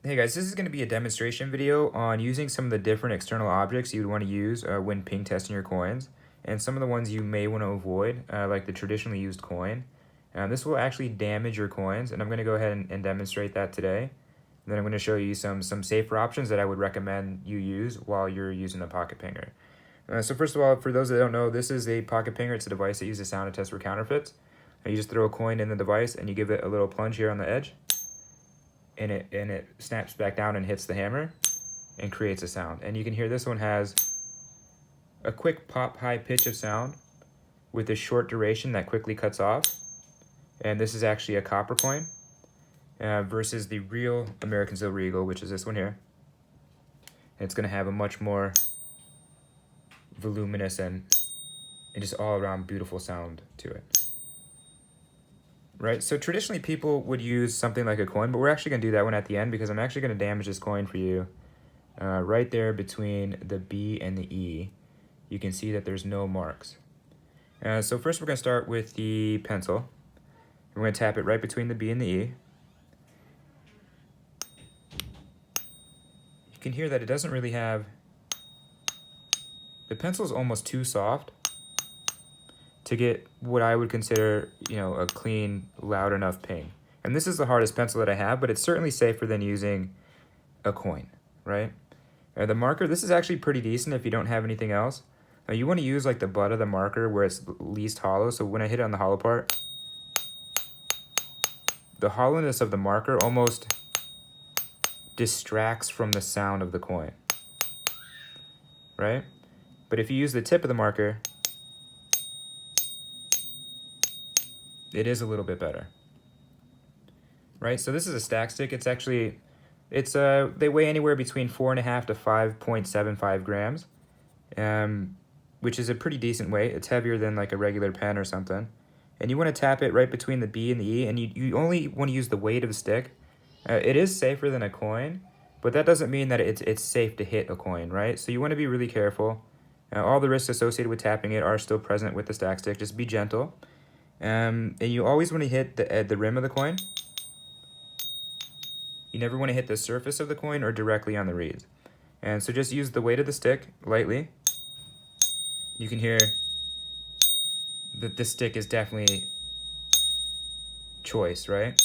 Hey guys, this is going to be a demonstration video on using some of the different external objects you would want to use when ping testing your coins, and some of the ones you may want to avoid, like the traditionally used coin. This will actually damage your coins, and I'm going to go ahead and demonstrate that today. And then I'm going to show you some safer options that I would recommend you use while you're using the pocket pinger. So first of all, for those that don't know, this is a pocket pinger. It's a device that uses sound to test for counterfeits. You just throw a coin in the device and you give it a little plunge here on the edge. And it snaps back down and hits the hammer and creates a sound. And you can hear this one has a quick pop high pitch of sound with a short duration that quickly cuts off. And this is actually a copper coin versus the real American Silver Eagle, which is this one here. And it's going to have a much more voluminous and just all around beautiful sound to it. Right, so traditionally people would use something like a coin, but we're actually going to do that one at the end because I'm actually going to damage this coin for you. Right there between the B and the E, you can see that there's no marks. So first we're going to start with the pencil. We're going to tap it right between the B and the E. You can hear that it doesn't really have... The pencil is almost too soft to get what I would consider, a clean, loud enough ping. And this is the hardest pencil that I have, but it's certainly safer than using a coin, right? The marker, this is actually pretty decent if you don't have anything else. You want to use like the butt of the marker where it's least hollow. So when I hit it on the hollow part, the hollowness of the marker almost distracts from the sound of the coin, right? But if you use the tip of the marker, it is a little bit better, right? So this is a stack stick. It's actually, they weigh anywhere between 4.5 to 5.75 grams, which is a pretty decent weight. It's heavier than like a regular pen or something. And you want to tap it right between the B and the E, and you only want to use the weight of the stick. It is safer than a coin, but that doesn't mean that it's safe to hit a coin, right? So you want to be really careful. All the risks associated with tapping it are still present with the stack stick. Just be gentle. And you always want to hit the rim of the coin. You never want to hit the surface of the coin or directly on the reeds. And so just use the weight of the stick lightly. You can hear that this stick is definitely choice, right?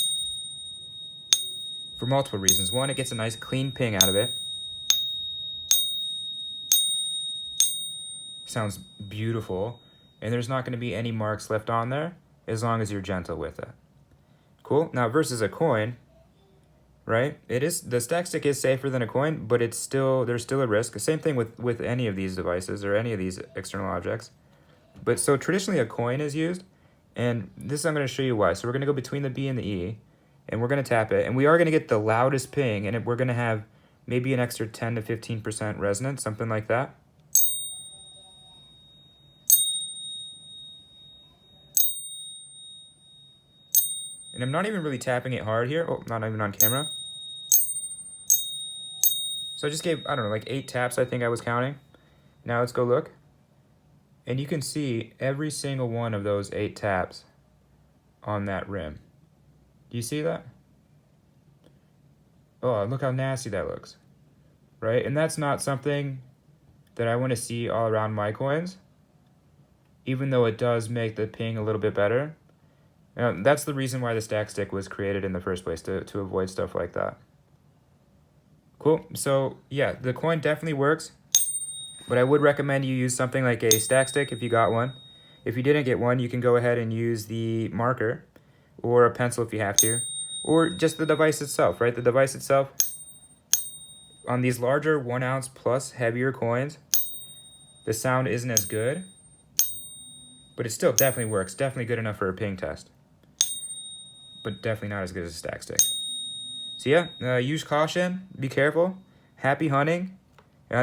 For multiple reasons. One, it gets a nice clean ping out of it. Sounds beautiful. And there's not going to be any marks left on there as long as you're gentle with it. Cool. Now versus a coin, right? The stack stick is safer than a coin, but there's still a risk. Same thing with any of these devices or any of these external objects. But so traditionally a coin is used, and this I'm going to show you why. So we're going to go between the B and the E, and we're going to tap it, and we are going to get the loudest ping, and we're going to have maybe an extra 10 to 15% resonance, something like that. And I'm not even really tapping it hard here. Oh, not even on camera. So I just gave, I don't know, like 8 taps I think I was counting. Now let's go look. And you can see every single one of those 8 taps on that rim. Do you see that? Oh, look how nasty that looks. Right? And that's not something that I want to see all around my coins. Even though it does make the ping a little bit better. That's the reason why the stack stick was created in the first place, to avoid stuff like that. Cool. So yeah, the coin definitely works, but I would recommend you use something like a stack stick if you got one. If you didn't get one, you can go ahead and use the marker or a pencil if you have to, or just the device itself, right? The device itself, on these larger 1 ounce plus heavier coins, the sound isn't as good, but it still definitely works. Definitely good enough for a ping test, but definitely not as good as a stack stick. So yeah, use caution, be careful, happy hunting,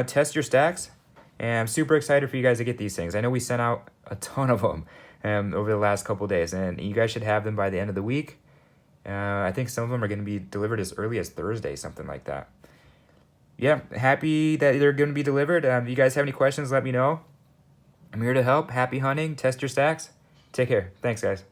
test your stacks, and I'm super excited for you guys to get these things. I know we sent out a ton of them over the last couple days, and you guys should have them by the end of the week. I think some of them are going to be delivered as early as Thursday, something like that. Yeah, happy that they're going to be delivered. If you guys have any questions, let me know. I'm here to help. Happy hunting, test your stacks. Take care. Thanks, guys.